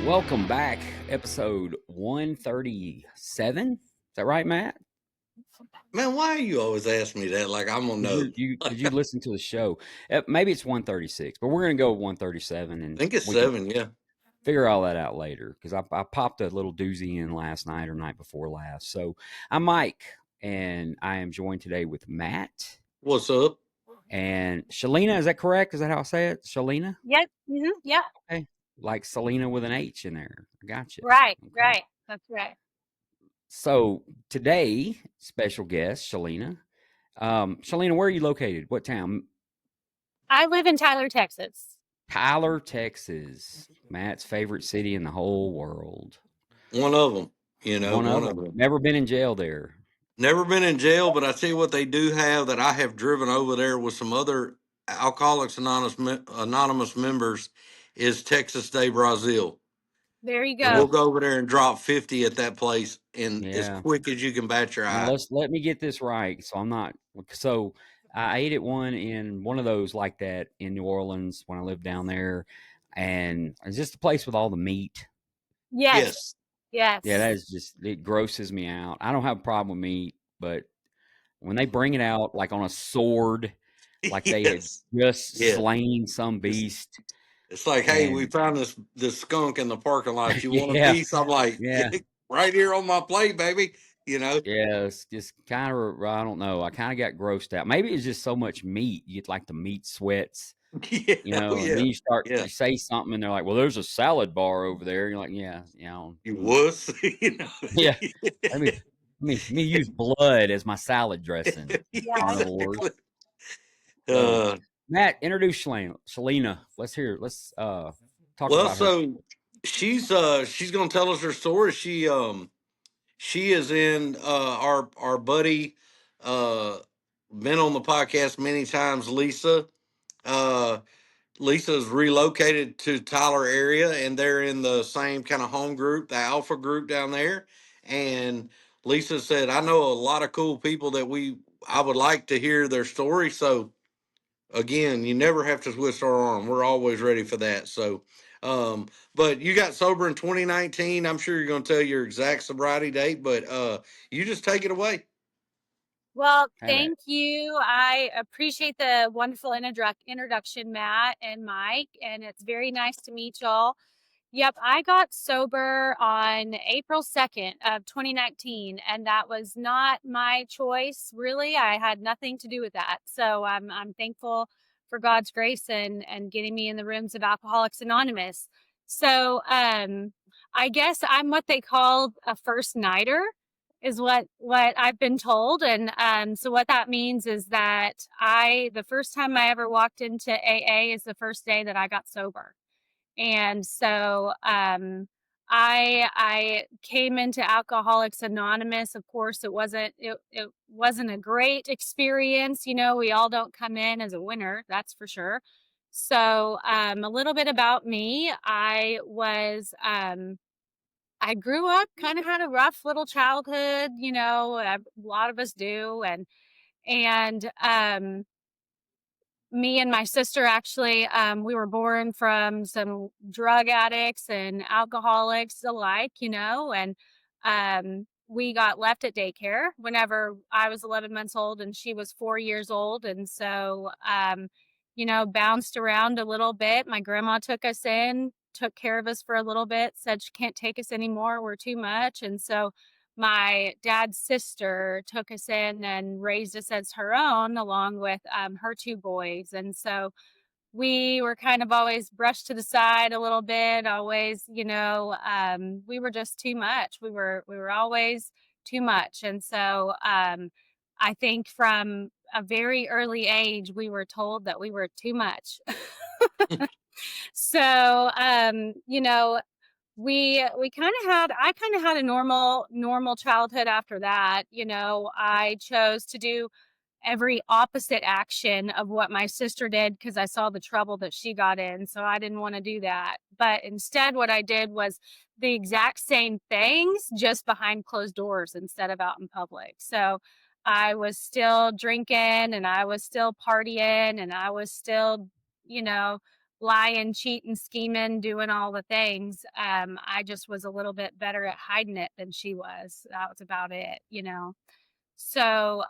Welcome back, episode 137. Is that right, Matt? Man, why you always ask me that? Like I'm gonna know. Did you listen to the show? Maybe it's 136, but we're gonna go with 137, I and think it's we can 7. Yeah. figure all that out later because I popped a little doozy in last night or night before last. So I'm Mike, and I am joined today with Matt What's up? and Shalena. Is that correct? Is that how I say it? Shalena? Yep. Yeah. Okay. Like Selena with an H in there. I got you. Right. Okay. Right. That's right. So today, special guest, Shalena. Shalena, where are you located? What town? I live in Tyler, Texas. Tyler, Texas. Matt's favorite city in the whole world. One of them. One of One of them. them. Never been in jail there. Never been in jail, but I tell you what they do have that I have driven over there with some other Alcoholics Anonymous members is Texas Day Brazil. There you And go. we'll go over there and drop 50 at that place in as Yeah. quick as you can bat your Now eye. let me get this right. So I'm not. So I ate at one in one of those like that in New Orleans when I lived down there, and it's just a place with all the meat. Yes. Yes. Yeah, that is just, it grosses me out. I don't have a problem with meat, but when they bring it out like on a sword, like they had Yes. just Yeah. slain some beast. It's like, hey, we And found this skunk in the parking lot. You want a yeah, piece? I'm like, yeah, right here on my plate, baby. yeah. It's just kind of, I don't know. I kind of got grossed out. Maybe it's just so much meat. You get like the meat sweats, Yeah, and then yeah. you say something and they're like, well, there's a salad bar over there. You're like, yeah, You wuss, yeah. Let me use blood as my salad dressing. Yeah. Carnivores. Exactly. So, Matt, introduce Shalena. Let's hear. Let's talk Well, about her. so she's gonna tell us her story. She is in our buddy been on the podcast many times, Lisa. Uh Lisa's relocated to Tyler area and they're in the same kind of home group, the Alpha group down there. And Lisa said, I know a lot of cool people that I would like to hear their story. So again, you never have to twist our arm. We're always ready for that. So, but you got sober in 2019. I'm sure you're going to tell your exact sobriety date, but you just take it away. Well, thank you. I appreciate the wonderful introduction, Matt and Mike, and it's very nice to meet y'all. Yep, I got sober on April 2nd of 2019, and that was not my choice, really. I had nothing to do with that. So I'm thankful for God's grace and getting me in the rooms of Alcoholics Anonymous. So I guess I'm what they call a first nighter, is what I've been told. And so what that means is that the first time I ever walked into AA is the first day that I got sober. And so I came into Alcoholics Anonymous. Of course, it wasn't a great experience. We all don't come in as a winner, that's for sure. So a little bit about me. I grew up, kind of had a rough little childhood, a lot of us do. And me and my sister, actually, we were born from some drug addicts and alcoholics alike, and we got left at daycare whenever I was 11 months old and she was 4 years old. And so, bounced around a little bit. My grandma took us in, took care of us for a little bit, said she can't take us anymore. We're too much. And so my dad's sister took us in and raised us as her own, along with her 2 boys. And so we were kind of always brushed to the side a little bit, always, we were just too much. We were always too much. And so I think from a very early age, we were told that we were too much. So, I kind of had a normal childhood after that. I chose to do every opposite action of what my sister did because I saw the trouble that she got in. So I didn't want to do that. But instead, what I did was the exact same things, just behind closed doors instead of out in public. So I was still drinking and I was still partying and I was still, you know, lying, cheating, scheming, doing all the things. I just was a little bit better at hiding it than she was. That was about it. So,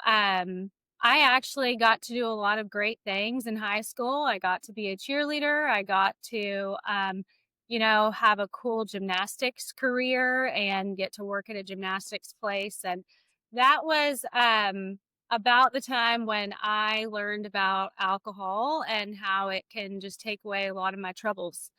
I actually got to do a lot of great things in high school. I got to be a cheerleader. I got to, have a cool gymnastics career and get to work at a gymnastics place. And that was about the time when I learned about alcohol and how it can just take away a lot of my troubles.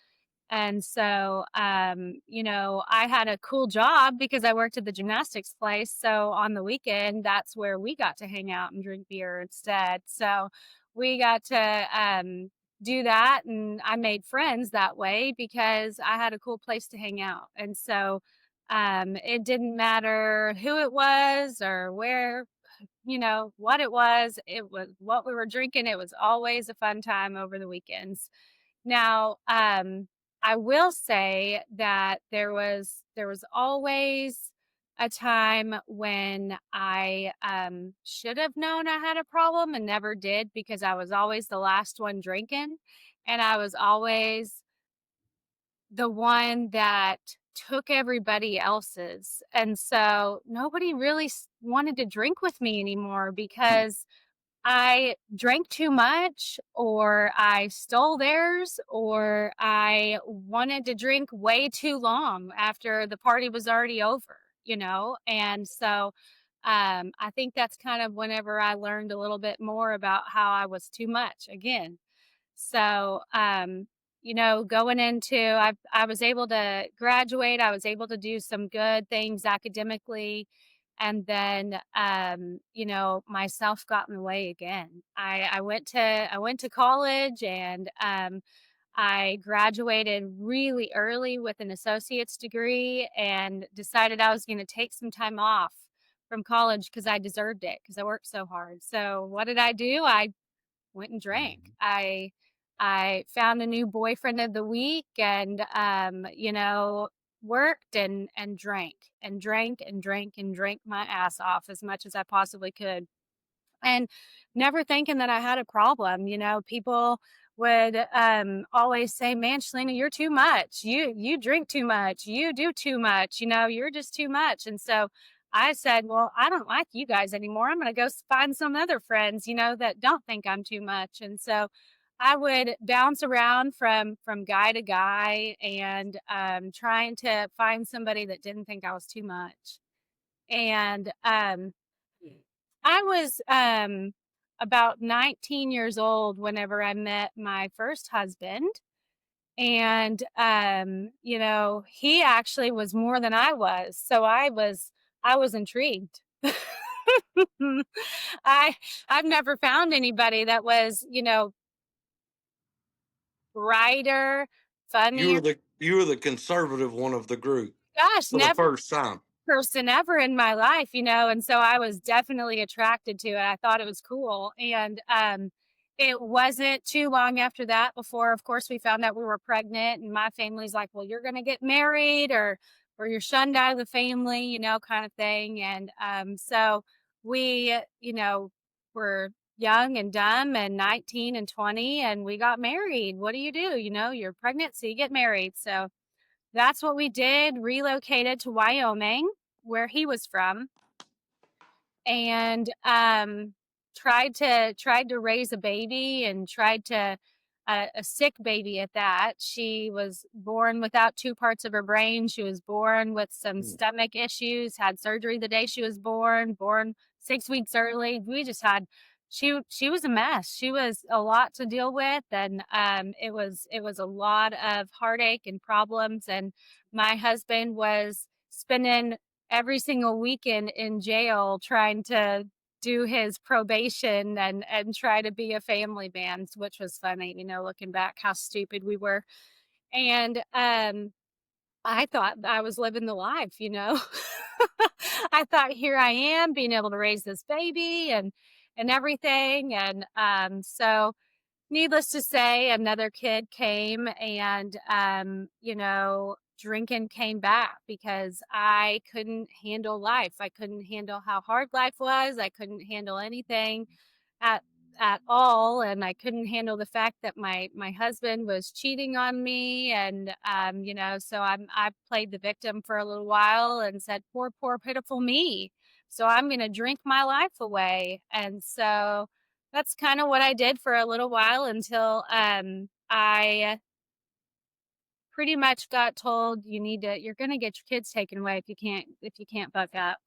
And so, I had a cool job because I worked at the gymnastics place. So on the weekend, that's where we got to hang out and drink beer instead. So we got to do that. And I made friends that way because I had a cool place to hang out. And so it didn't matter who it was or where, what it was. It was what we were drinking. It was always a fun time over the weekends. Now, I will say that there was always a time when I should have known I had a problem and never did because I was always the last one drinking, and I was always the one that took everybody else's, and so nobody really wanted to drink with me anymore because I drank too much, or I stole theirs, or I wanted to drink way too long after the party was already over. And so I think that's kind of whenever I learned a little bit more about how I was too much again. So, going into, I was able to graduate. I was able to do some good things academically. And then, myself got in the way again. I went to college and, I graduated really early with an associate's degree and decided I was going to take some time off from college because I deserved it because I worked so hard. So what did I do? I went and drank. Mhm. I found a new boyfriend of the week and worked and drank and drank and drank and drank my ass off as much as I possibly could. And never thinking that I had a problem. People would always say, "Man, Shalena, you're too much. You drink too much. You do too much. You're just too much." And so I said, "Well, I don't like you guys anymore. I'm going to go find some other friends, that don't think I'm too much." And so I would bounce around from guy to guy and trying to find somebody that didn't think I was too much. And I was about 19 years old whenever I met my first husband. And he actually was more than I was. So I was intrigued. I I've never found anybody that was, brighter, You funnier. were the conservative one of the group Gosh, for the never first time. person ever in my life. And so I was definitely attracted to it. I thought it was cool. And it wasn't too long after that before, of course, we found out we were pregnant. And my family's like, "Well, you're gonna get married or you're shunned out of the family, kind of thing." And so we, were young and dumb and 19 and 20 and we got married. What do? You're pregnant, so you get married. So that's what we did, relocated to Wyoming, where he was from, and tried to raise a baby and tried to a sick baby at that. She was born without two parts of her brain. She was born with some Mm. stomach issues, had surgery the day she was born 6 weeks early. We just had she was a mess. She was a lot to deal with, and it was a lot of heartache and problems. And my husband was spending every single weekend in jail trying to do his probation and try to be a family man, which was funny, looking back how stupid we were. And I thought I was living the life. I thought here I am being able to raise this baby and everything. And so needless to say, another kid came and drinking came back because I couldn't handle life. I couldn't handle how hard life was. I couldn't handle anything at at all, and I couldn't handle the fact that my husband was cheating on me. And so I played the victim for a little while and said, poor pitiful me, so I'm going to drink my life away. And so that's kind of what I did for a little while until I pretty much got told, you're going to get your kids taken away if you can't buck up.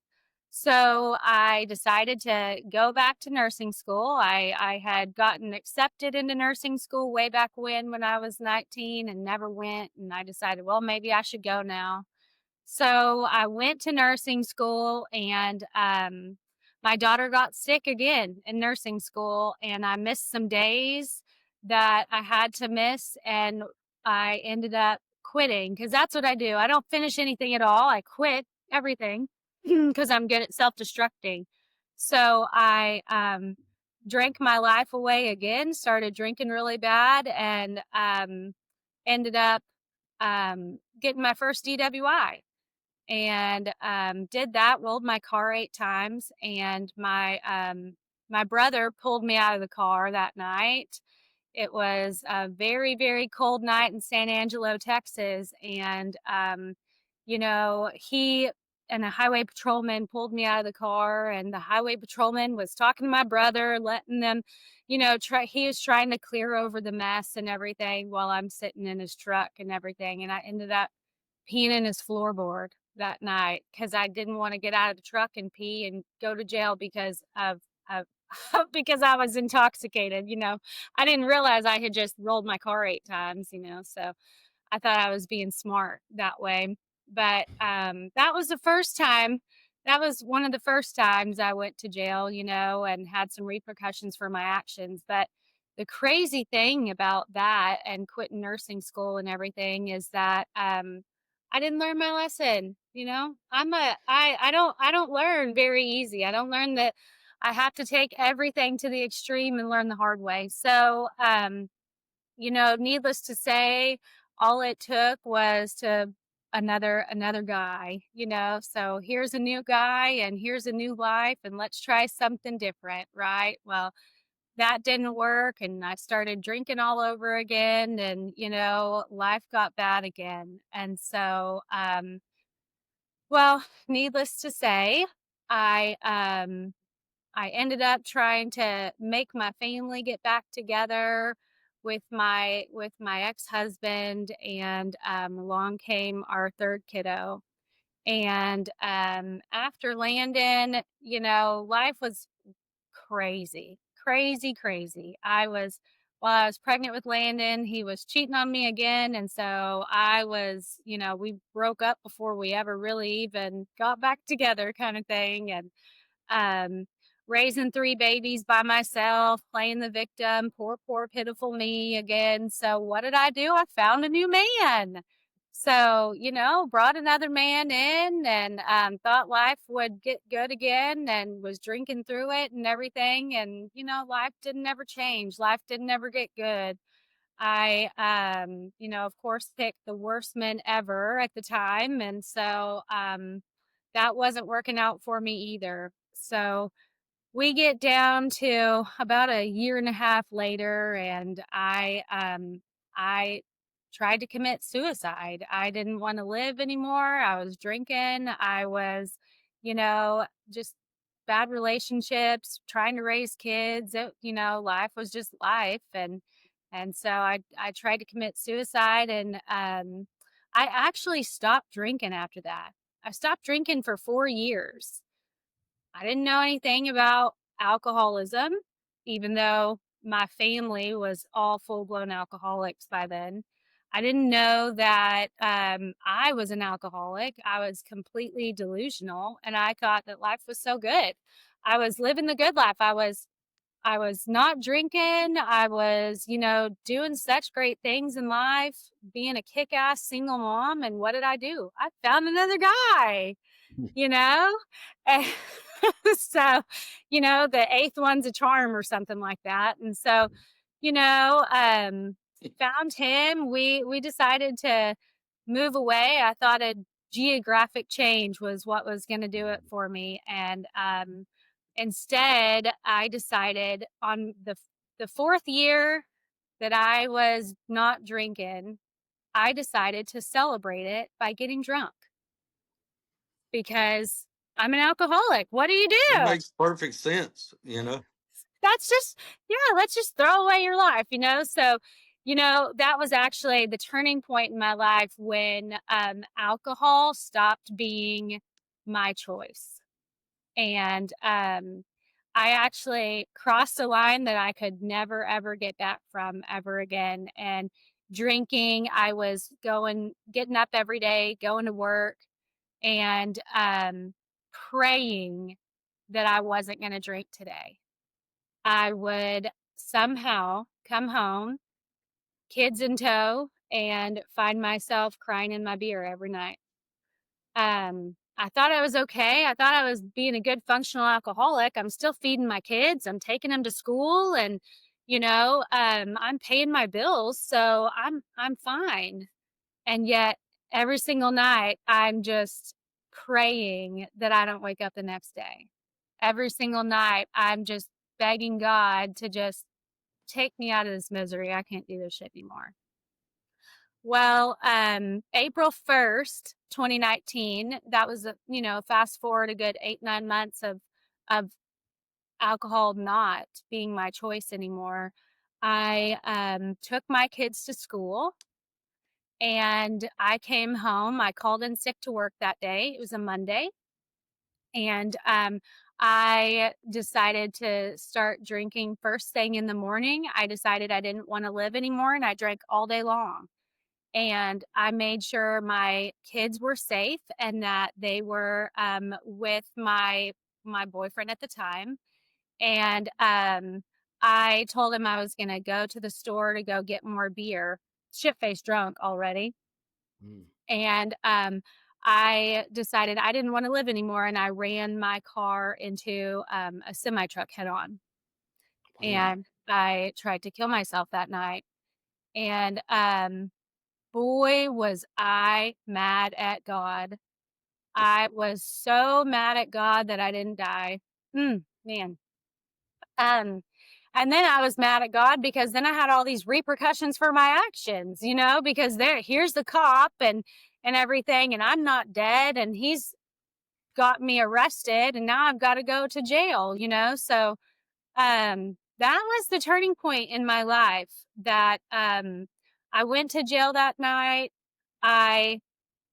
So I decided to go back to nursing school. I had gotten accepted into nursing school way back when I was 19, and never went. And I decided, well, maybe I should go now. So I went to nursing school, and my daughter got sick again in nursing school, and I missed some days that I had to miss, and I ended up quitting because that's what I do. I don't finish anything at all. I quit everything because I'm good at self-destructing. So I drank my life away again, started drinking really bad, and ended up getting my first DWI, and did that, rolled my car 8 times. And my brother pulled me out of the car that night. It was a very, very cold night in San Angelo, Texas. And he and a highway patrolman pulled me out of the car, and the highway patrolman was talking to my brother, letting them, he was trying to clear over the mess and everything while I'm sitting in his truck and everything. And I ended up peeing in his floorboard that night because I didn't want to get out of the truck and pee and go to jail of because I was intoxicated. I didn't realize I had just rolled my car 8 times. So I thought I was being smart that way. But that was the first time. That was one of the first times I went to jail, and had some repercussions for my actions. But the crazy thing about that and quitting nursing school and everything is that I didn't learn my lesson. I don't learn very easy. I don't learn that I have to take everything to the extreme and learn the hard way. So needless to say, all it took was to another guy. So here's a new guy and here's a new life, and let's try something different, right? Well, that didn't work, and I started drinking all over again, and life got bad again. And so well, needless to say, I I ended up trying to make my family get back together with my ex-husband, and along came our third kiddo. And after Landon, life was crazy, crazy, crazy. While I was pregnant with Landon, he was cheating on me again. And so we broke up before we ever really even got back together, kind of thing. And um, raising 3 babies by myself, playing the victim, poor, pitiful me again. So what did I do? I found a new man. So, brought another man in, and thought life would get good again, and was drinking through it and everything. And, life didn't ever change. Life didn't ever get good. I, of course, picked the worst men ever at the time. And so that wasn't working out for me either. So we get down to about a year and a half later, and I tried to commit suicide. I didn't want to live anymore. I was drinking. I was, just bad relationships, trying to raise kids. Life was just life. And so I tried to commit suicide, and I actually stopped drinking after that. I stopped drinking for 4 years. I didn't know anything about alcoholism, even though my family was all full-blown alcoholics by then. I didn't know that I was an alcoholic. I was completely delusional, and I thought that life was so good. I was living the good life. I was not drinking. I was, doing such great things in life, being a kick-ass single mom. And what did I do? I found another guy, you know? And so, the eighth one's a charm or something like that. And so, you know, um, found him. We decided to move away. I thought a geographic change was what was going to do it for me. And instead, I decided on the fourth year that I was not drinking, I decided to celebrate it by getting drunk because I'm an alcoholic. What do you It do? makes perfect sense, you know. That's just, yeah, let's just throw away your life, So, that was actually the turning point in my life when alcohol stopped being my choice. And I actually crossed a line that I could never, ever get back from ever again. And drinking, I was getting up every day, going to work, and praying that I wasn't going to drink today. I would somehow come home, kids in tow, and find myself crying in my beer every night. I thought I was okay. I thought I was being a good functional alcoholic. I'm still feeding my kids. I'm taking them to school, and I'm paying my bills, so I'm fine. And yet, every single night, I'm just praying that I don't wake up the next day. Every single night, I'm just begging God to just take me out of this misery. I can't do this shit anymore. Well, April 1st, 2019, that was, fast forward a good 8-9 months of alcohol not being my choice anymore. I took my kids to school and I came home. I called in sick to work that day. It was a Monday. And I decided to start drinking first thing in the morning. I decided I didn't want to live anymore, and I drank all day long. And I made sure my kids were safe and that they were with my boyfriend at the time. And I told him I was going to go to the store to go get more beer, shit-faced drunk already. And I decided I didn't want to live anymore, and I ran my car into a semi truck head on. Wow. And I tried to kill myself that night. And boy, was I mad at God. I was so mad at God that I didn't die. Man. And then I was mad at God because then I had all these repercussions for my actions, because here's the cop and everything, and I'm not dead, and he's got me arrested, and now I've got to go to jail, So that was the turning point in my life that I went to jail that night. I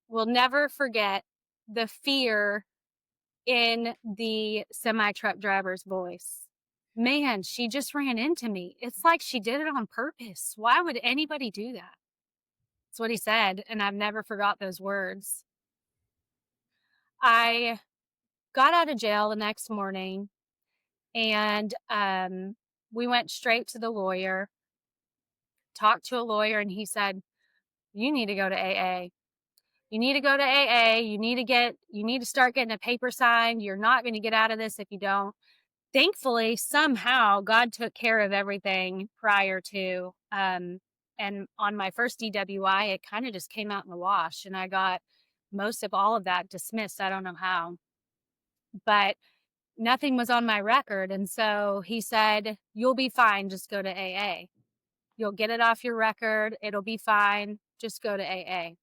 will never forget the fear in the semi truck driver's voice. Man, she just ran into me. It's like she did it on purpose. Why would anybody do that? That's what he said, and I've never forgot those words. I got out of jail the next morning, and we went straight to the lawyer, talked to a lawyer, and he said, "You need to go to AA. You need to go to AA. You need to start getting a paper signed. You're not going to get out of this if you don't." Thankfully, somehow God took care of everything prior to, and on my first DWI, it kind of just came out in the wash, and I got most of all of that dismissed. I don't know how, but nothing was on my record. And so he said, "You'll be fine. Just go to AA. You'll get it off your record. It'll be fine. Just go to AA."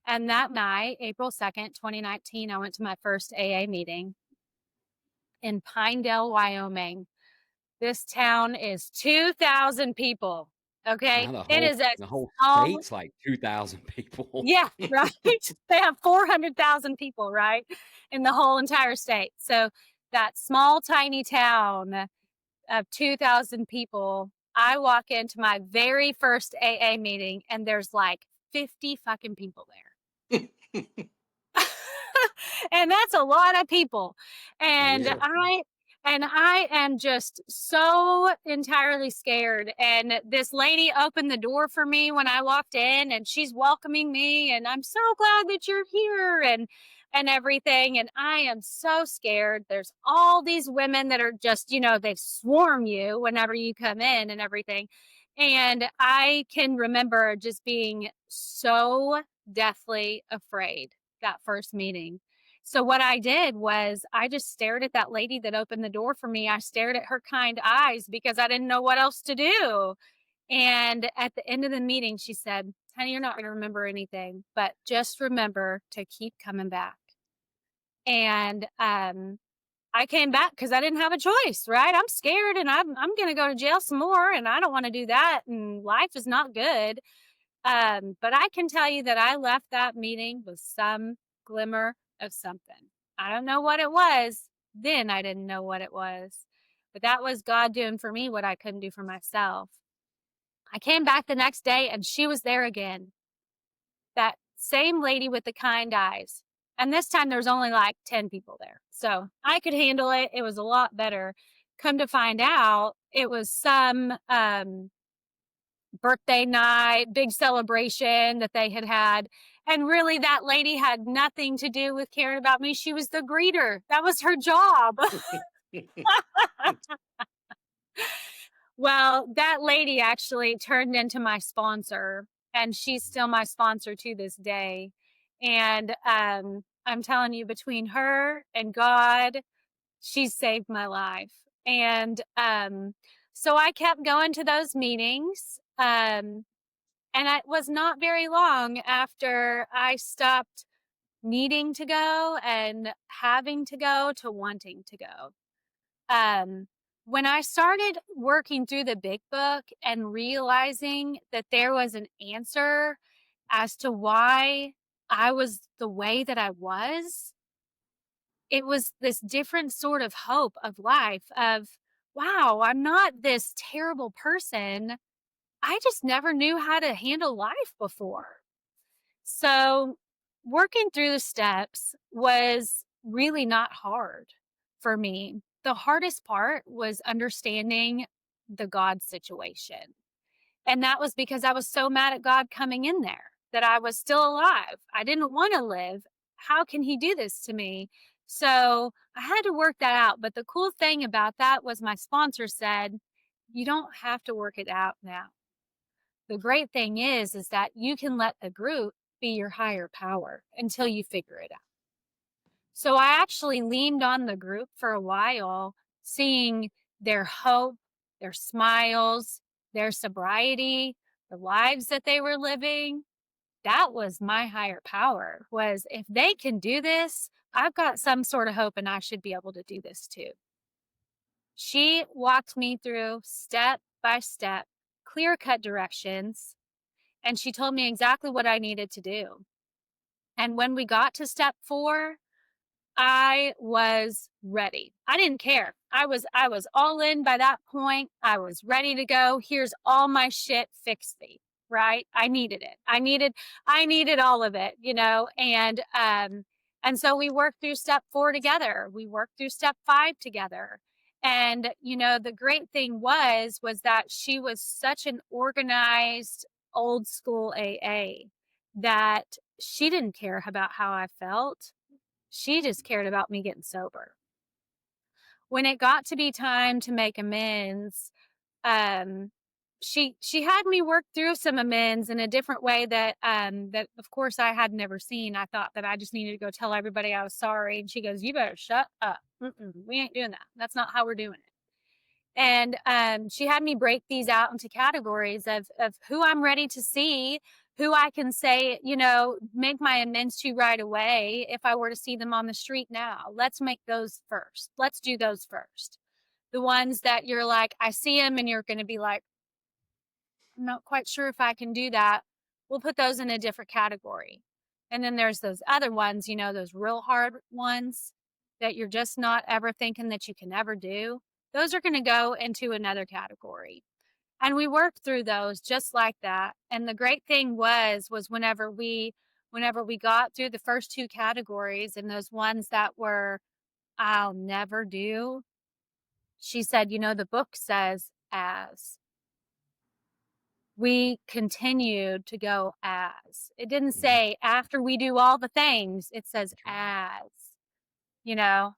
And that night, April 2nd, 2019, I went to my first AA meeting in Pinedale, Wyoming. This town is 2,000 people. Okay. Now It is a the whole small, state's like 2,000 people. yeah, right. They have 400,000 people, right, in the whole entire state. So that small, tiny town of 2,000 people, I walk into my very first AA meeting and there's like 50 fucking people there. And that's a lot of people. And Yeah. I am just so entirely scared. And this lady opened the door for me when I walked in, and she's welcoming me, and I'm so glad that you're here and everything. And I am so scared. There's all these women that are just, they swarm you whenever you come in and everything. And I can remember just being so deathly afraid that first meeting. So what I did was I just stared at that lady that opened the door for me. I stared at her kind eyes because I didn't know what else to do. And at the end of the meeting, she said, "Honey, you're not going to remember anything, but just remember to keep coming back." And I came back because I didn't have a choice, right? I'm scared and I'm going to go to jail some more, and I don't want to do that. And life is not good. But I can tell you that I left that meeting with some glimmer of something. I don't know what it was. Then I didn't know what it was. But that was God doing for me what I couldn't do for myself. I came back the next day and she was there again. That same lady with the kind eyes. And this time there's only like 10 people there. So I could handle it. It was a lot better. Come to find out, it was some birthday night, big celebration that they had had. And really, that lady had nothing to do with caring about me. She was the greeter. That was her job. Well, that lady actually turned into my sponsor, and she's still my sponsor to this day. And I'm telling you, between her and God, she saved my life. And so I kept going to those meetings. And it was not very long after I stopped needing to go and having to go to wanting to go. Um, when I started working through the big book and realizing that there was an answer as to why I was the way that I was, it was this different sort of hope of life of, wow, I'm not this terrible person. I just never knew how to handle life before. So, working through the steps was really not hard for me. The hardest part was understanding the God situation. And that was because I was so mad at God coming in there that I was still alive. I didn't want to live. How can he do this to me? So I had to work that out. But the cool thing about that was my sponsor said, you don't have to work it out now. The great thing is that you can let the group be your higher power until you figure it out. So I actually leaned on the group for a while, seeing their hope, their smiles, their sobriety, the lives that they were living. That was my higher power, was if they can do this, I've got some sort of hope and I should be able to do this too. She walked me through step by step, clear-cut directions, and she told me exactly what I needed to do. And when we got to step 4, I was ready. I didn't care. I was all in by that point. I was ready to go. Here's all my shit, fix thee, right? I needed it. I needed all of it, you know, and so we worked through step 4 together. We worked through step 5 together. And you know, the great thing was that she was such an organized old school AA that she didn't care about how I felt. She just cared about me getting sober. When it got to be time to make amends, um, she had me work through some amends in a different way that that of course I had never seen. I thought that I just needed to go tell everybody I was sorry, and she goes, "You better shut up. We ain't doing that. That's not how we're doing it." And she had me break these out into categories of who I'm ready to see, who I can say, you know, make my amends to right away if I were to see them on the street now. Let's make those first. Let's do those first. The ones that you're like, I see them and you're going to be like, I'm not quite sure if I can do that. We'll put those in a different category. And then there's those other ones, you know, those real hard ones that you're just not ever thinking that you can ever do. Those are going to go into another category. And we worked through those just like that. And the great thing was whenever we got through the first 2 categories and those ones that were I'll never do, she said, you know, the book says as. We continued to go as. It didn't say after we do all the things, it says as. You know,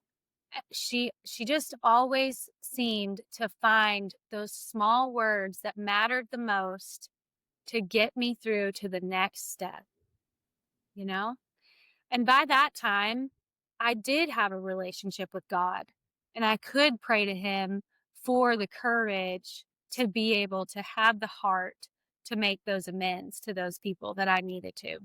she just always seemed to find those small words that mattered the most to get me through to the next step. you know? And by that time, I did have a relationship with God, and I could pray to Him for the courage to be able to have the heart to make those amends to those people that I needed to.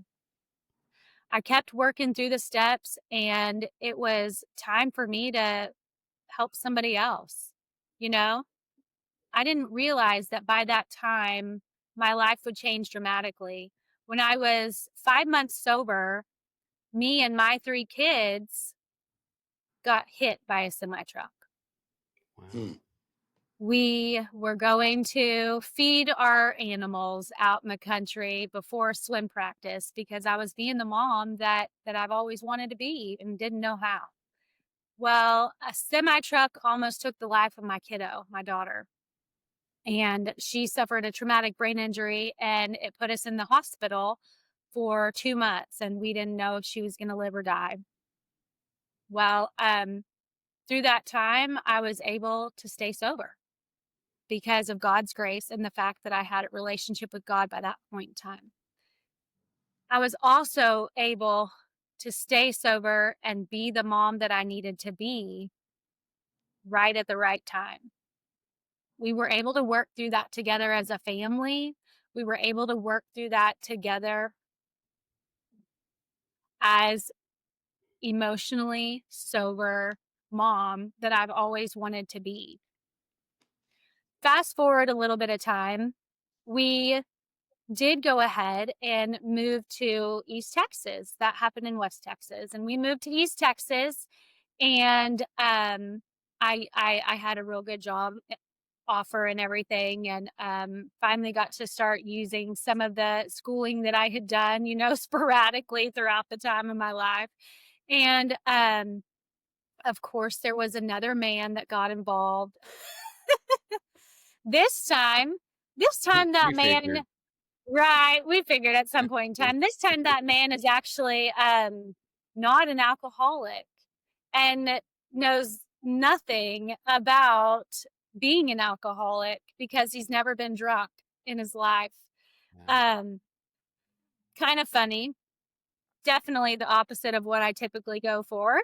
I kept working through the steps, and it was time for me to help somebody else. You know, I didn't realize that by that time, my life would change dramatically. When I was 5 months sober, me and my three kids got hit by a semi truck. Wow. Hmm. We were going to feed our animals out in the country before swim practice because I was being the mom that I've always wanted to be and didn't know how. Well, a semi truck almost took the life of my kiddo, my daughter, and she suffered a traumatic brain injury, and it put us in the hospital for 2 months, and we didn't know if she was going to live or die. Well, through that time, I was able to stay sober because of God's grace and the fact that I had a relationship with God by that point in time. I was also able to stay sober and be the mom that I needed to be right at the right time. We were able to work through that together as a family. We were able to work through that together as emotionally sober mom that I've always wanted to be. Fast forward a little bit of time, we did go ahead and move to East Texas. That happened in West Texas, and we moved to East Texas, and I had a real good job offer and everything, and finally got to start using some of the schooling that I had done, sporadically throughout the time of my life. And of course, there was another man that got involved. This time, this time that We man figured. Right, we figured at some point in time. This time that man is actually, not an alcoholic and knows nothing about being an alcoholic because he's never been drunk in his life. Wow. Um, Kind of funny. Definitely the opposite of what I typically go for.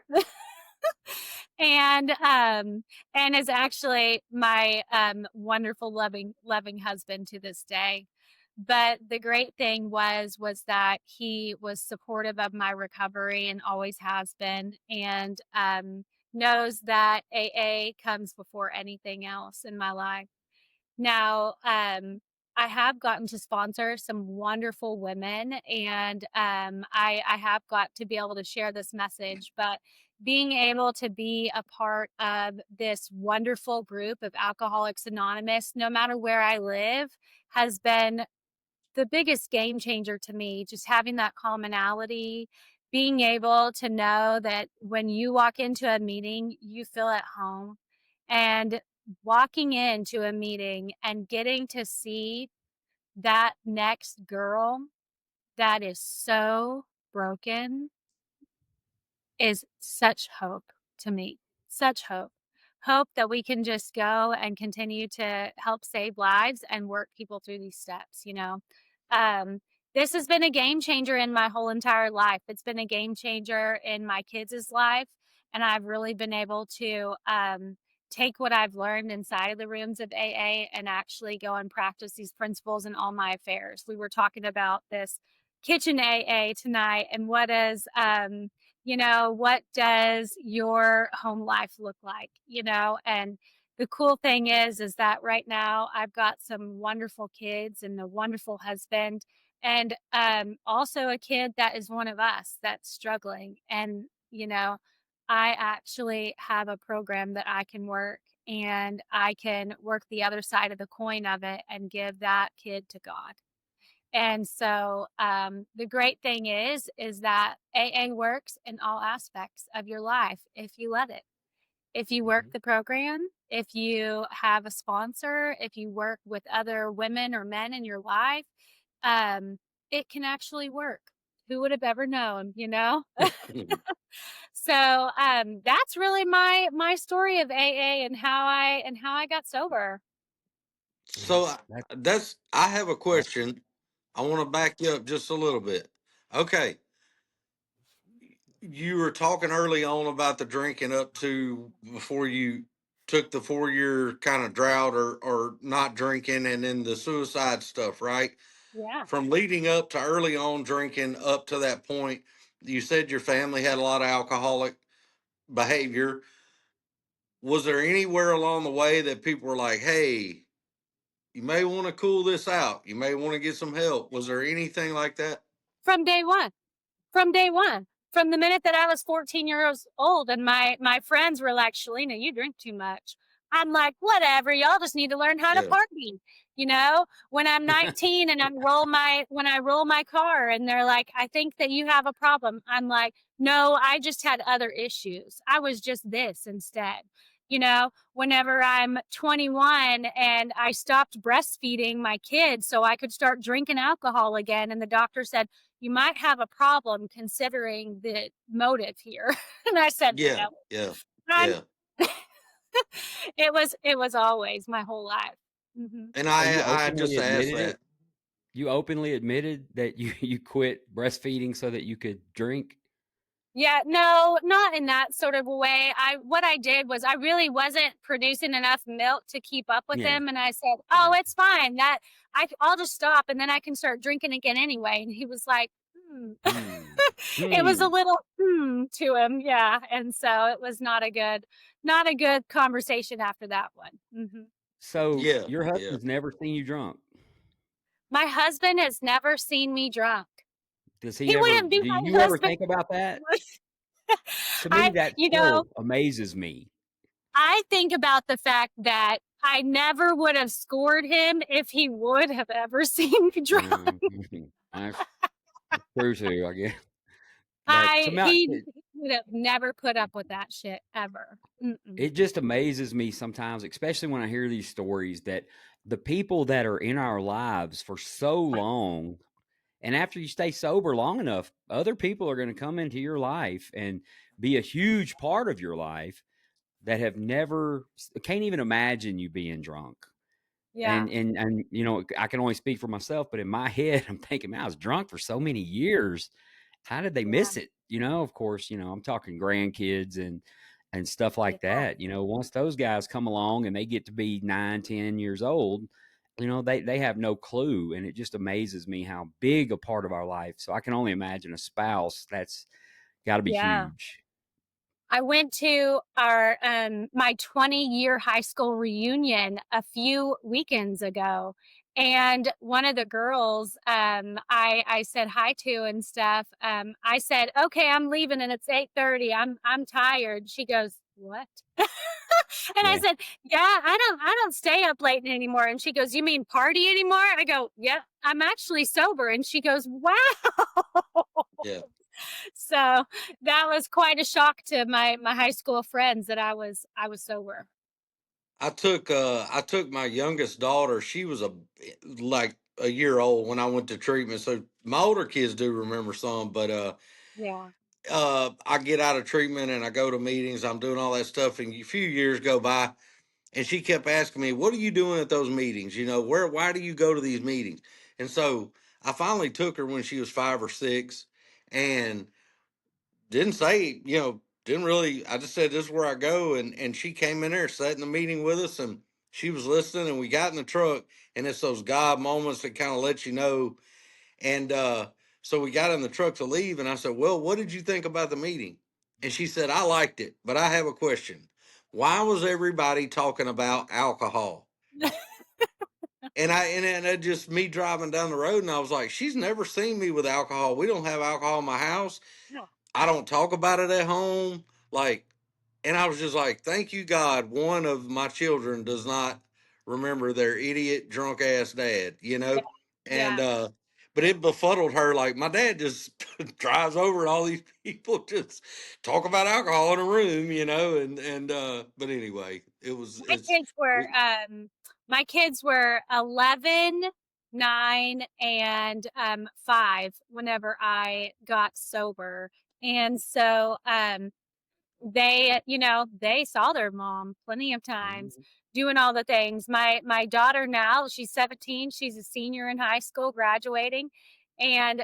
and and is actually my wonderful loving husband to this day. But the great thing was that he was supportive of my recovery and always has been, and knows that AA comes before anything else in my life. Now, I have gotten to sponsor some wonderful women, and I have got to be able to share this message. But being able to be a part of this wonderful group of Alcoholics Anonymous, no matter where I live, has been the biggest game changer to me. Just having that commonality, being able to know that when you walk into a meeting, you feel at home, and walking into a meeting and getting to see that next girl that is so broken is such hope to me. Such hope. Hope that we can just go and continue to help save lives and work people through these steps. Um, this has been a game changer in my whole entire life. It's been a game changer in my kids' life. And I've really been able to take what I've learned inside of the rooms of AA and actually go and practice these principles in all my affairs. We were talking about this kitchen AA tonight, and what does your home life look like? And the cool thing is that right now I've got some wonderful kids and a wonderful husband, and also a kid that is one of us that's struggling. And, I actually have a program that I can work, and I can work the other side of the coin of it and give that kid to God. And so the great thing is that AA works in all aspects of your life if you let it. If you work Hmm. the program, if you have a sponsor, if you work with other women or men in your life, um, it can actually work. Who would have ever known? So that's really my story of AA and how I got sober. So That's that's I have a that. question. I want to back you up just a little bit. Okay. you were talking early on about the drinking up to before you took the 4 year kind of drought or not drinking and then the suicide stuff, right? Yeah. From leading up to early on drinking up to that point, you said your family had a lot of alcoholic behavior. Was there anywhere along the way that people were like, hey, you may want to cool this out? You may want to get some help. Was there anything like that? From day one. From day one. From the minute that I was 14 years old and my friends were like, Shalena, you drink too much. I'm like, whatever, y'all just need to learn how to Yeah. party. You know, when I'm 19 and when I roll my car and they're like, I think that you have a problem. I'm like, no, I just had other issues. I was just this instead. You know, whenever I'm 21 and I stopped breastfeeding my kids so I could start drinking alcohol again, and the doctor said, you might have a problem considering the motive here. And I said, Yeah. no, Yeah. I'm, Yeah. it was always my whole life. Mm-hmm. And So you I openly just asked admitted it? that. You openly admitted that you quit breastfeeding so that you could drink? Yeah, no, not in that sort of a way. What I did was I really wasn't producing enough milk to keep up with Yeah, him, and I said, I "Oh, got you. it's fine. I'll just stop, and then I can start drinking again anyway." And he was like, "Hmm." Hmm. It was a Hmm. little to him, yeah. And so it was not a good conversation after that one. So Yeah. your Yeah. husband's never seen you drunk. My husband has never seen me drunk. Does He he ever wouldn't be do my you ever husband. think about that? To me, I, that you know, still amazes me. I think about the fact that I never would have scored him if he would have ever seen me drunk. That's true too, I guess. But He would have never put up with that shit ever. Mm-mm. it just amazes me sometimes, especially when I hear these stories that the people that are in our lives for so long, and after you stay sober long enough, other people are going to come into your life and be a huge part of your life that have never can't even imagine you being drunk. Yeah, And you know, I can only speak for myself, but in my head, I'm thinking, man, I was drunk for so many years. How did they yeah, miss it? You know, of course, you know, I'm talking grandkids and stuff like yeah, that. You know, once those guys come along and they get to be 9, 10 years old, you know, they have no clue. And it just amazes me how big a part of our life. So I can only imagine a spouse that's got to be yeah. huge. I went to our my 20-year high school reunion a few weekends ago, and one of the girls I said hi to and stuff. I said, "Okay, I'm leaving and it's 8:30. I'm tired." She goes, "What?" And I Yeah. said, "Yeah, I don't stay up late anymore." And she goes, "You mean party anymore?" I go, "Yeah, I'm actually sober." And she goes, "Wow." Yeah. So that was quite a shock to my high school friends that I was sober. I took my youngest daughter. She was like a year old when I went to treatment. So my older kids do remember some, but Yeah. I get out of treatment and I go to meetings. I'm doing all that stuff, and a few years go by, and she kept asking me, "What are you doing at those meetings? You know, why do you go to these meetings?" And so I finally took her when she was 5 or 6, and didn't say, didn't really. I just said, "This is where I go," and she came in there, sat in the meeting with us, and she was listening. And we got in the truck, and it's those God moments that kind of let you know. And so we got in the truck to leave, and I said, "Well, what did you think about the meeting?" And she said, "I liked it, but I have a question. Why was everybody talking about alcohol?" And it just me driving down the road, and I was like, "She's never seen me with alcohol. We don't have alcohol in my house. Yeah. I don't talk about it at home." Like, and I was just like, "Thank you, God, one of my children does not remember their idiot drunk ass dad," you Yeah. know? And Yeah. but it befuddled her. Like, my dad just drives over and all these people just talk about alcohol in a room, and but anyway, My kids were it, um my kids were 11, 9, and 5 whenever I got sober. And so they, they saw their mom plenty of times Mhm. doing all the things. My daughter now, she's 17, she's a senior in high school graduating. And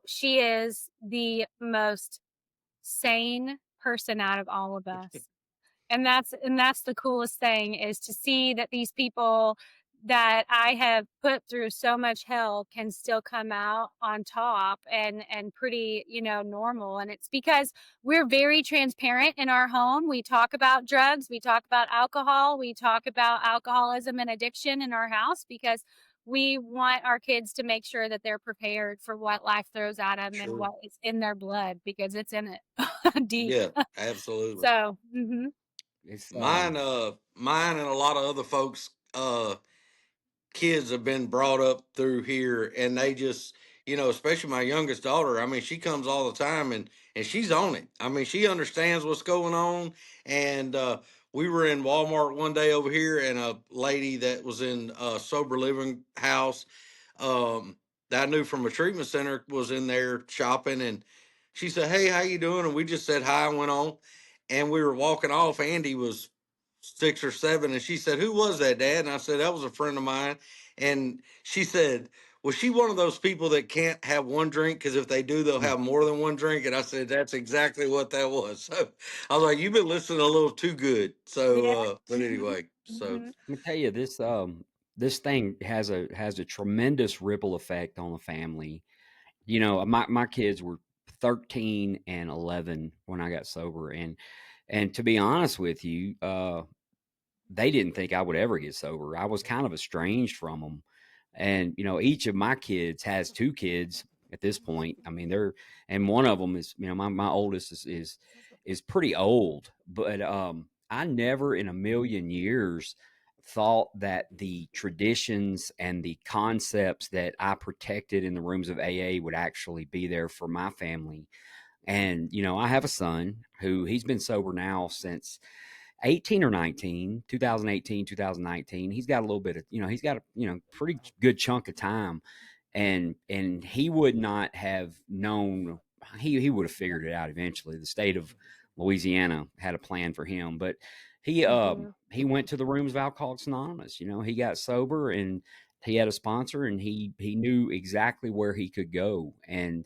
she is the most sane person out of all of us. And that's the coolest thing, is to see that these people that I have put through so much hell can still come out on top and pretty, normal. And it's because we're very transparent in our home. We talk about drugs, we talk about alcohol, we talk about alcoholism and addiction in our house, because we want our kids to make sure that they're prepared for what life throws at them and Sure. what is in their blood, because it's in it deep. Yeah, absolutely. So, It's Mine and a lot of other folks kids have been brought up through here, and they just, especially my youngest daughter, I mean, she comes all the time, and she's on it. I mean, she understands what's going on. And we were in Walmart one day over here, and a lady that was in a sober living house, um that I knew from a treatment center, was in there shopping. And she said, "Hey, how you doing?" And we just said hi and went on. And we were walking off. Andy was 6 or 7, and she said, "Who was that, Dad?" And I said, "That was a friend of mine." And she said, "Was she one of those people that can't have one drink, because if they do, they'll have more than one drink?" And I said, "That's exactly what that was." So I was like, "You've been listening a little too good." So yeah. but anyway, so Mhm. Let me tell you, this thing has a tremendous ripple effect on the family. My kids were 13 and 11 when I got sober, and to be honest with you, they didn't think I would ever get sober. I was kind of estranged from them. And, each of my kids has two kids at this point. I mean, and one of them is, my oldest is pretty old, but, I never in a million years thought that the traditions and the concepts that I protected in the rooms of AA would actually be there for my family. And, I have a son who he's been sober now since 18 or 19, 2018, 2019. He's got a little bit of, he's got a, pretty good chunk of time. And he would not have known, he would have figured it out eventually. The state of Louisiana had a plan for him, but Mhm. he went to the rooms of Alcoholics Anonymous. He got sober, and he had a sponsor, and he knew exactly where he could go. And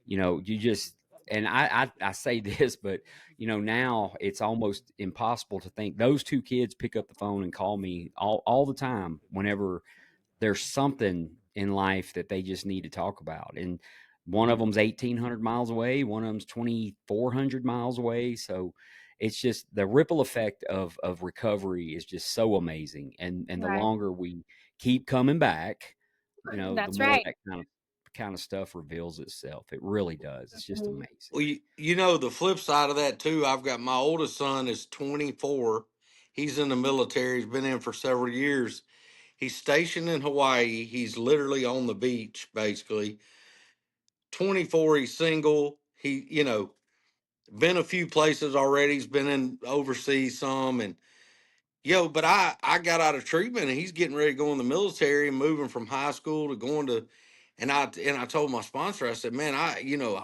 you just, and I say this, but now it's almost impossible to think. Those two kids pick up the phone and call me all the time whenever there's something in life that they just need to talk about. And one of them's 1,800 miles away, one of them's 2,400 miles away. So it's just the ripple effect of recovery is just so amazing. And the Right. longer we keep coming back, the That's more right. that kind of stuff reveals itself. It really does. It's just Mhm. amazing. well, the flip side of that too. I've got my oldest son is 24. He's in the military. He's been in for several years. He's stationed in Hawaii. He's literally on the beach, basically. 24. He's single. He, been a few places already. He's been in overseas some. And but I got out of treatment, and he's getting ready to go in the military and moving from high school to going to. And I told my sponsor, I said, "Man, I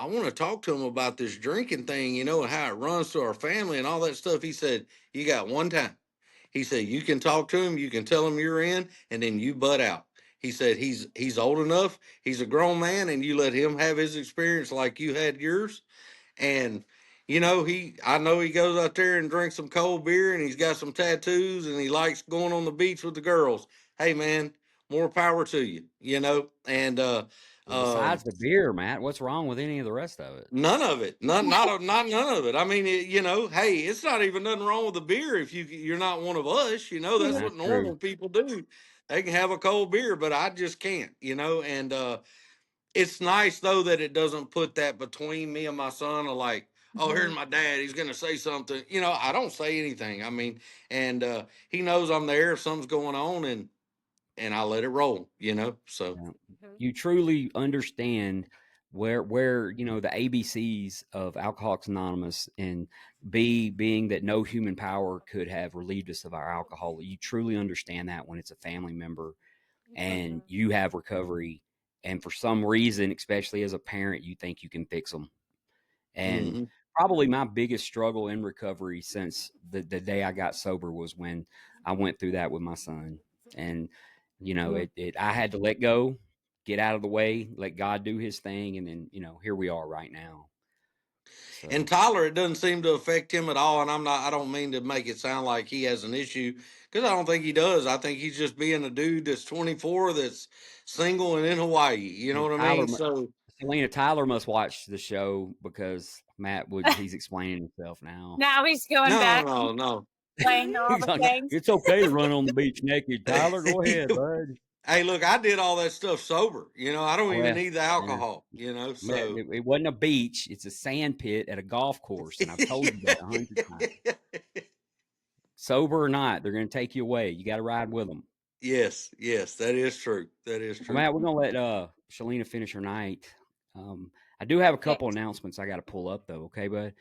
want to talk to him about this drinking thing, and how it runs to our family and all that stuff." He said, "You got one time." He said, "You can talk to him, you can tell him you're in, and then you butt out." He said, "He's old enough, he's a grown man, and you let him have his experience like you had yours." And I know he goes out there and drinks some cold beer, and he's got some tattoos, and he likes going on the beach with the girls. Hey man, more power to you, And Well, besides um the beer, Matt, what's wrong with any of the rest of it? none of it, not none of it. I mean, hey, it's not even nothing wrong with the beer if you're not one of us. That's Mhm. what That's true. normal people do. They can have a cold beer, but I just can't. And it's nice though that it doesn't put that between me and my son, of like, "Oh, here's Mhm. my dad, he's gonna say something." I don't say anything. I mean, and he knows I'm there if something's going on, and I let it roll. So Yeah. Mhm. You truly understand where the ABCs of Alcoholics Anonymous, and B being that no human power could have relieved us of our alcohol. You truly understand that when it's a family member and Mhm. you have recovery, and for some reason, especially as a parent, you think you can fix them. And hmm probably my biggest struggle in recovery since the day I got sober was when I went through that with my son. And Mhm. I had to let go. get out of the way, let God do his thing. And then, here we are right now. And So Tyler, it doesn't seem to affect him at all. And I don't mean to make it sound like he has an issue, because I don't think he does. I think he's just being a dude that's 24, that's single and in Hawaii. You know yeah, what I mean? So, Selena, Tyler must watch the show because he's explaining himself now. Now he's going no, back no, no. playing all He's the like, things. it's okay to run on the beach naked. Tyler, go ahead, bud. Hey, look, I did all that stuff sober. I don't even Well, need the yeah. alcohol, Man, so. it wasn't a beach. It's a sand pit at a golf course. And I've told you that 100 times. Sober or not, they're going to take you away. You got to ride with them. Yes, yes, that is true. That is Well, true. Matt, we're going to let Shalena finish her night. I do have a Okay. couple announcements I got to pull up, though. Okay, bud?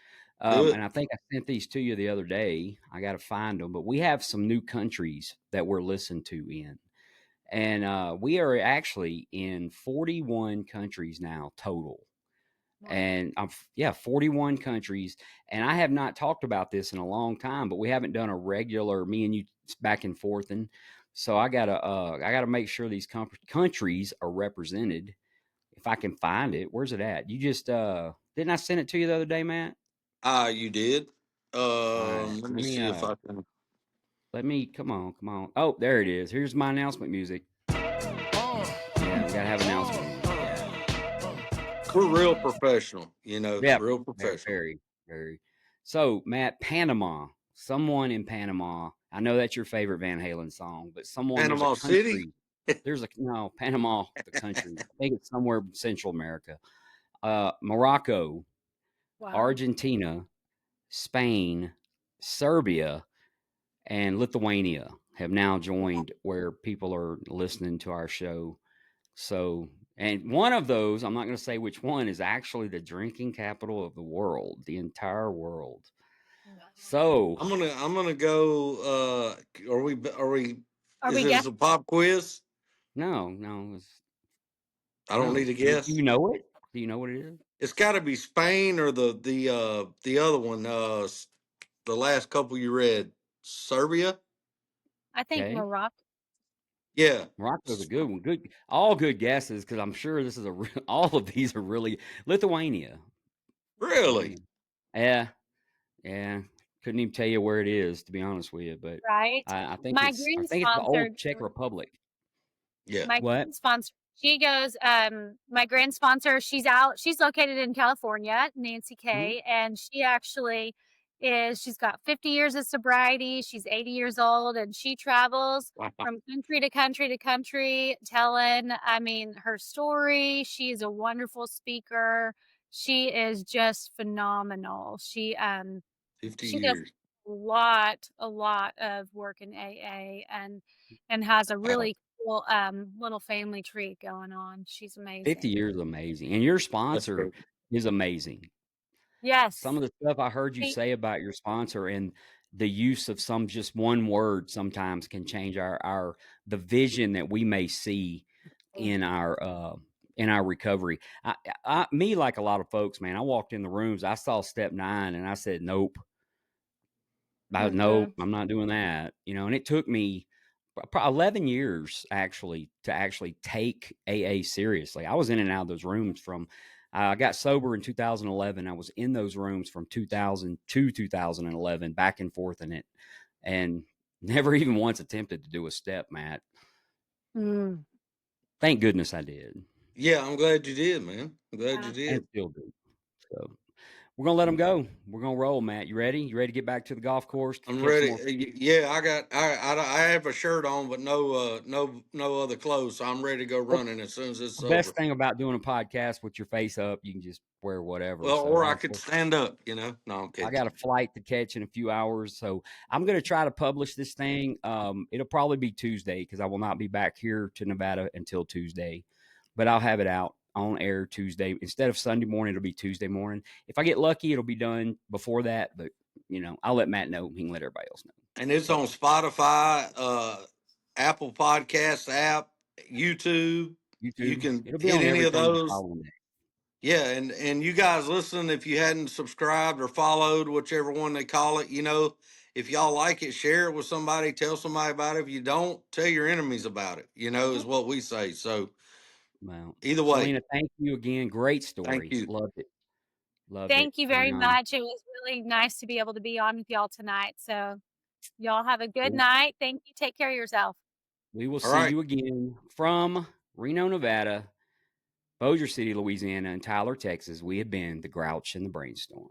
Do And it. I think I sent these to you the other day. I got to find them. But we have some new countries that we're listened to in. And we are actually in 41 countries now total. Wow. And 41 countries. And I have not talked about this in a long time, but we haven't done a regular me and you back and forth. And so I gotta make sure these countries are represented. If I can find it, where's it at? You just didn't I send it to you the other day, Matt? You did. All right, Let me see if I can. come on. Oh, there it is. Here's my announcement music. Yeah, we gotta have announcement music. We're real professional, Yeah, real professional. very, very. So, Matt, Panama. Someone in Panama. I know that's your favorite Van Halen song, but there's a Panama City. country. No, Panama, the country. I think it's somewhere in Central America. Morocco, Wow. Argentina, Spain, Serbia, and Lithuania have now joined where people are listening to our show. So, and one of those, I'm not going to say which one, is actually the drinking capital of the world, the entire world. So, I'm gonna go. Are we? Are Is we this guessing? a pop quiz? no, I don't no. need to Do guess. you know it? Do you know what it is? It's got to be Spain or the other one. The last couple you read, Serbia. I think Okay. Morocco. Yeah. Morocco's a good one. All good guesses because I'm sure this is all of these are really Lithuania. Really? Yeah, yeah. Couldn't even tell you where it is, to be honest with you, but Right. My I green think it's the old sponsor, Czech Republic. Yeah. my What? grand sponsor, she goes, my grand sponsor, she's located in California, Nancy Mhm. K, and she's got 50 years of sobriety. She's 80 years old, and she travels Wow. from country to country to country telling, her story. She is a wonderful speaker. She is just phenomenal. 50 She does years. a lot of work in AA, and has a Wow. really cool little family tree going on. She's 50 amazing. years is amazing. And your That's sponsor great. is amazing. Some Yes. of the stuff I heard you She, say about your sponsor and the use of just one word sometimes can change the vision that we may see in our recovery. Me, like a lot of folks, man, I walked in the rooms, I saw step 9 and I said, nope, nope, mm-hmm. I'm not doing that. And it took me probably 11 years to actually take AA seriously. I was in and out of those rooms I got sober in 2011. I was in those rooms from 2000 to 2011, back and forth in it, and never even once attempted to do a step, Matt. Mm. Thank goodness I did, Yeah, I'm glad you did, man. I'm glad you Yeah. and did. still do. So we're gonna let them go. We're gonna roll, Matt. You ready? You ready to get back to the golf course to I'm catch some ready. more? Yeah, I have a shirt on, but no other clothes. So I'm ready to go Well, running as soon as it's the over. best thing about doing a podcast with your face up, you can just wear whatever. Well, So or I could stand up. No, I'm I kidding. got a flight to catch in a few hours, so I'm going to try to publish this thing. It'll probably be Tuesday because I will not be back here to Nevada until Tuesday, but I'll have it out on air Tuesday instead of Sunday morning. It'll be Tuesday morning. If I get lucky, it'll be done before that. But I'll let Matt know. He can let everybody else know. And it's So on Spotify, Apple Podcast app, YouTube. You YouTube, can it'll be hit on any of everything the those. following day. Yeah, and you guys listen, if you hadn't subscribed or followed, whichever one they call it, if y'all like it, share it with somebody, tell somebody about it. If you don't, tell your enemies about it, is what we say. So Well, Either way, Shalena, thank you again. Great thank story. you. Loved it. Loved it. Thank you And very much. It was really nice to be able to be on with y'all tonight. So y'all have a good we night. Thank you. Take care of yourself. we will All see right. you again from Reno, Nevada, Bossier City, Louisiana, and Tyler, Texas. We have been the Grouch and the Brainstorm.